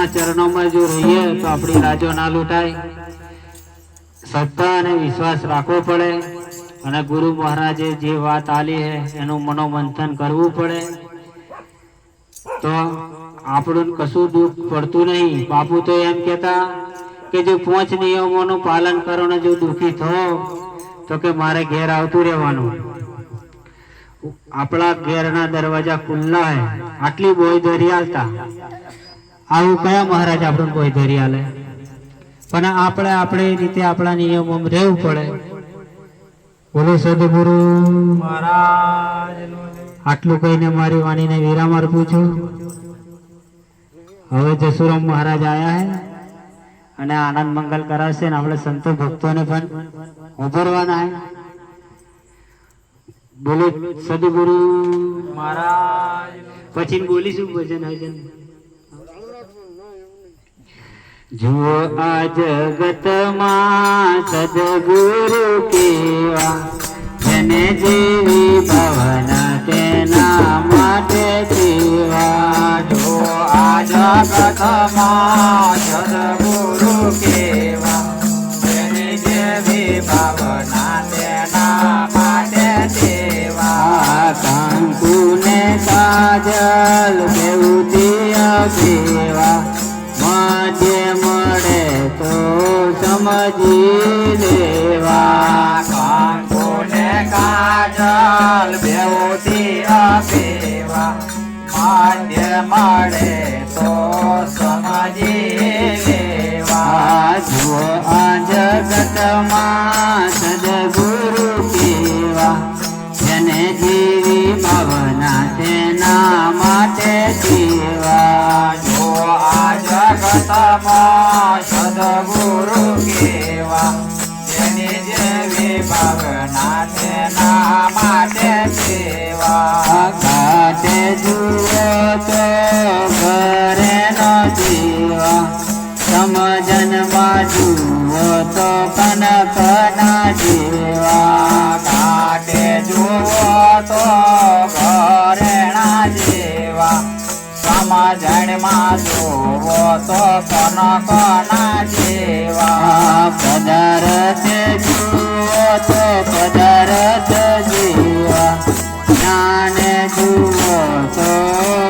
એમના ચરણોમાં જો રહીએ તો આપણી લાજો ના લૂંટાય. શ્રદ્ધા અને વિશ્વાસ રાખવો પડે અને ગુરુ મહારાજે જે વાત આલી હે એનું મનોમંથન કરવું પડે તો આપણું કશું દુઃખ પડતું નહીં. બાપુ તો એમ કહેતા કે જો 5 નિયમોનું પાલન કરો ને જો દુઃખી થો તો કે મારે ઘેર આવતું રહેવાનું. આપણા ઘેરના દરવાજા ખુલ્લા હે. આટલી બોય ધરી આલતા આવું કયા મહારાજ આપણને બોય ધરી આલે? પણ આપણે આપણી રીતે આપણા નિયમોમાં રહેવું પડે. બોલો સદગુરુ મહારાજ. આટલું કહીને મારી વાણીને વિરામ આપું છું. હવે જસુરામ મહારાજ આયા હે અને આનંદ મંગલ કરાશે ને આપણે સંતો ભક્તોને પણ ઉભરવાના હે. બોલો સદગુરુ મહારાજ. પછી બોલીશું ભજન હજન. જુઓ આ જગતમાં સદગુરુ કેવા, જેને જેવી ભાવના તેના માટે સેવા. જો આ જગતમાં સદગુરુ કેવા, જેની જેવી ભાવના તેના માટે સેવા. કંકુ ને કાજલ બેઉતી સેવા, મધ્ય મળે તો સમજી લેવા. કંકુ ને કાજલ બેઉથી સેવા, મધ્ય મળે તો સમજી લેવા. જુઓ આ જગતમાં સદગુરુ કેવા, જેને જેવી ભાવના તેના માટે સેવા. જો આ જગતમાં સદગુરુ કેવા, જેની જેવી ભાવના તેના માટે સેવા. ઘાટે જુઓ તો ઘરે ન જીવા, સમજનમાં જુઓ તો કનકના જેવા. ઘાટે જુઓ તો ઘરેણા જેવા, સમજણમાં જુઓ તો કનકના જેવા. પદાર્થ જુઓ તો પદાર્થ જેવા, જ્ઞાન જુઓ તો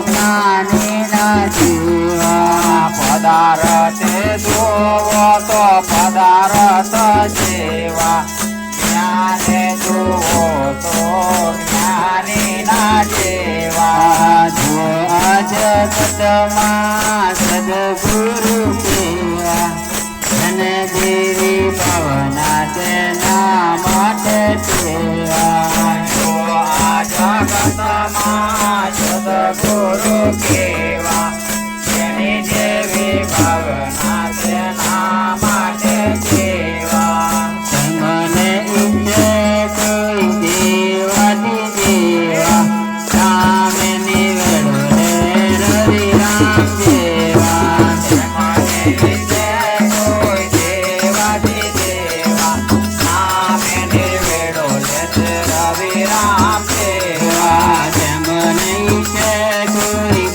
જ્ઞાનીના જેવા. પદાર્થ જુઓ તો પદાર્થ જેવા, જ્ઞાન જુઓ તો જ્ઞાનીના જેવા. જુઓ આ જગતમાં સદગુરુ કેવા, અને દેવી ભાવના તેના માટે સેવા. જો આ જગતમાં સદગુરુ કેવા, જેની જેવી ભાવના તેના માટે સેવા. મને ઈચ્છે કોઈ દેવાથી દેવા, સામે નિવેડો રે રવિ રામ જેવા. મને વિશે કોઈ દેવાથી દેવા, નામે નિવેડો લેશે રવિરામ દેવા. મને ઈચ્છે કોઈ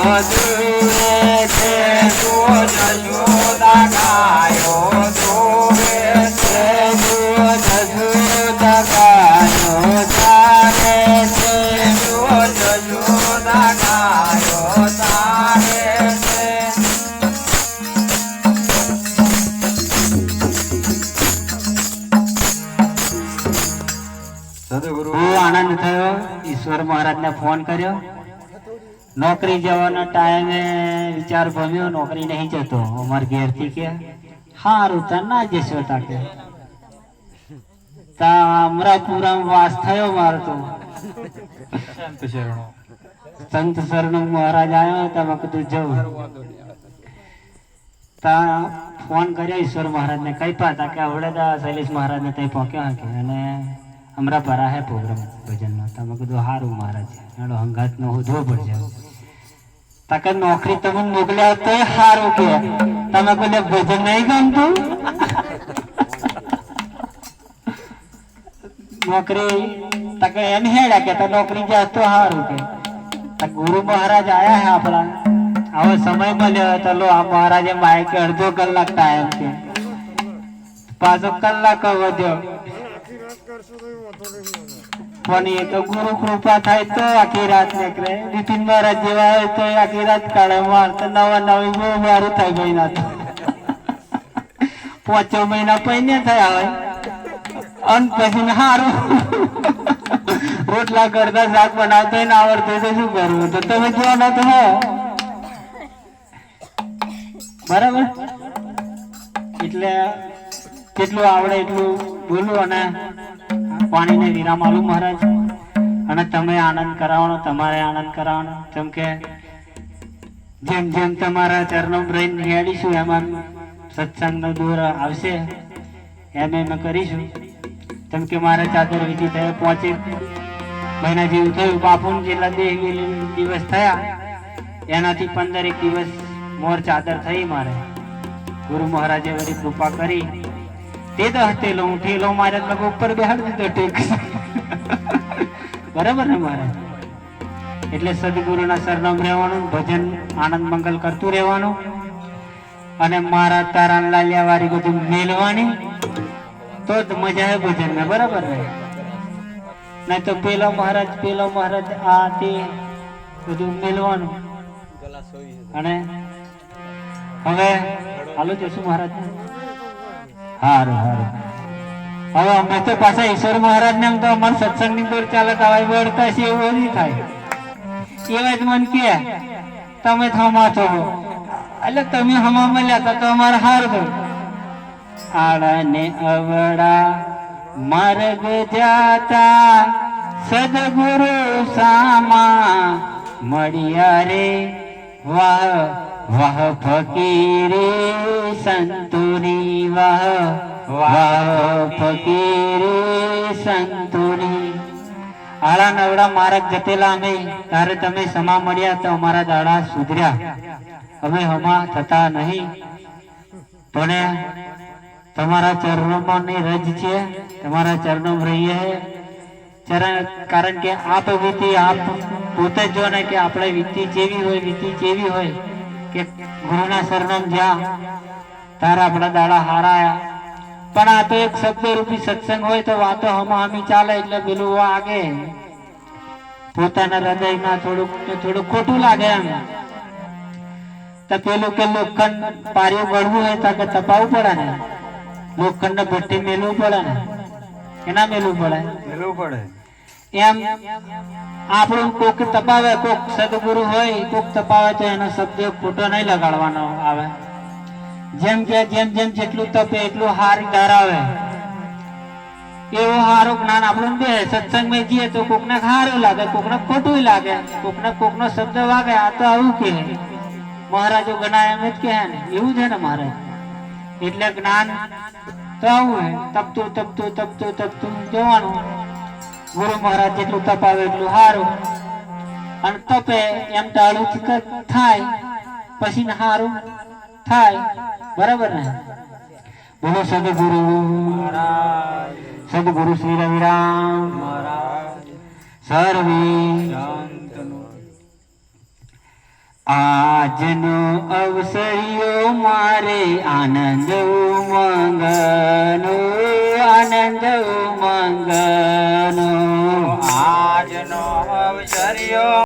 જુએ છે તું જશોદા ગાયો ધોવે છે તું જશોદા ગાયો ચારે છે તું જશોદા ગાયો તારે છે સદગુરુ બહુ આનંદ થયો. ઈશ્વર મહારાજને ફોન કર્યો. નોકરી જવાના ટાઈમે વિચાર ભમ્યો નોકરી નહીં જતો. અમાર ઘેરથી કે હારું તા ના જશો તા કે તા અમરાપુરામાં વાસ થયો મારો તો. સંત શરણો મહારાજ આવ્યો તા મેં કીધું જવું. તા ફોન કર્યો ઈશ્વર મહારાજને કઈ પાતા કે આવડે તા શૈલેષ મહારાજને ત્યાં પહોંચ્યો કે અને હમણાં ભરા હે પ્રોગ્રામ ભજનમાં. તમે કીધું સારું મહારાજ એનો હંગાતનો હોધવો પડશે. તાકે નોકરી તમે મોકલ્યા તો સારું કે તમે કોઈ ભજન નહીં ગમતું. નોકરી તાકે એમ હેડા કે નોકરી જાય તો સારું કે ગુરુ મહારાજ આયા હે આપણા. આવો સમય મળ્યો તો લો આ મહારાજે માયકે અડધો કલાક ટાઈમ કે પાછો કલાક વધ્યો. પણ એ તો ગુરુ કૃપા થાય તો આખી રાત નીકળે. નીતિન મહારાજ જેવા હોય તો આખી રાત કાઢે. માર તો નવા નવી બહુ મારું થઈ ગઈ ના તો 5 મહિના પૈને થયા હોય અન પછી સારું રોટલા કરતા શાક બનાવતા ના આવડતું તો શું કરવું. તો તમે જોવાના તો હો બરાબર. એટલે કેટલું આવડે એટલું બોલું અને પાણીને વિરામ આલું મહારાજ. અને તમે આનંદ કરાવવાનો તમારે આનંદ કરાવવાનો. જેમ કે જેમ જેમ તમારા ચરણો રહીને હેડીશું એમાં સત્સંગનો દોર આવશે એમ એમ કરીશું. જેમ કે મારે ચાદર વિધિ થયા 5 મહિના જેવું થયું. બાપુને જેટલા દિવસ થયા એનાથી 15 દિવસ મોર ચાદર થઈ મારે. ગુરુ મહારાજે વળી કૃપા કરી તે તો ઠેલો હું ઠેલો મારે લગ ઉપર બેહાડી દીધો ટેક. બરાબર ને મારે. એટલે સદગુરુના શરણમ રહેવાનું, ભજન આનંદ મંગલ કરતું રહેવાનું અને મારા તારા લાલિયા વાળી બધું મેલવાની તો જ મજા આવે ભજનમાં. બરાબર ને. નહીં તો પેલો મહારાજ આ તે બધું મેલવાનું. અને હવે હાલો જશું મહારાજ. હારું હારું. હવે અમે તો પાછા ઈશ્વર મહારાજ ને તો અમારે સત્સંગની દોર ચાલક આવે વળતા છે એવું નહીં થાય. એવા જ મન કે તમે થમા છો એટલે તમે હમા મળ્યા હતા તો અમારે હારું. આડા ને અવડા માર્ગ જાતા સદગુરુ સામા મળ્યા રે વાહ વાહ ફકીરી સંતુની વાહ વાહ ફકીરી સંતુની. આળા નવડા માર્ગ જતેલા અમે તારે તમે સમા મળ્યા તો અમારા દાડા સુધર્યા. અમે હમા થતા નહીં પણ તમારા ચરણોમાં ની રજ છે. તમારા ચરણોમાં રહીએ કારણ કે આપ વીતી આપ પોતે જો ને કે આપણે વીતી જેવી હોય કે ગુરુના શરણમ જ્યાં તારા આપણા દાડા હારાયા. પણ આ તો એક શબ્દ રૂપી સત્સંગ હોય તો વાતો હમાહમી ચાલે એટલે પેલું આગે પોતાના હૃદયમાં થોડું ખોટું લાગે એમ. તો પેલું કે લોખંડ પાર્યું ગળવું હોય તો તપાવવું પડે ને. લોખંડ ને ભઠ્ઠી મેલવું પડે ને. એના મેલવું પડે એમ. આપણું કોક તપાવે, કોક સદગુરુ હોય કોક તપાવે તો એનો શબ્દ ખોટો નહીં લગાડવાનો આવે. જેમ જેટલું તપે એટલું હારી ધરાવે. એવું સારું જ્ઞાન આપણું બે સત્સંગમાં જઈએ તો કોકને સારું લાગે, કોકને ખોટું લાગે, કોકનો શબ્દ વાગે. આ તો આવું કે મહારાજો ગણાય એમ જ કહે ને એવું છે ને મહારાજ. એટલે જ્ઞાન તો આવું હે તપતું જોવાનું. ગુરુ મહારાજ જેટલું તપાવે એટલું સારું. અને તપે એમ ટાળું થાય પછી સારું થાય. બરાબર ને. બોલો સદગુરુ શ્રી રવિરામ સર્વે આજનો અવસરિયો મારે આનંદ ઉમંગનો, આનંદ ઉમંગનો.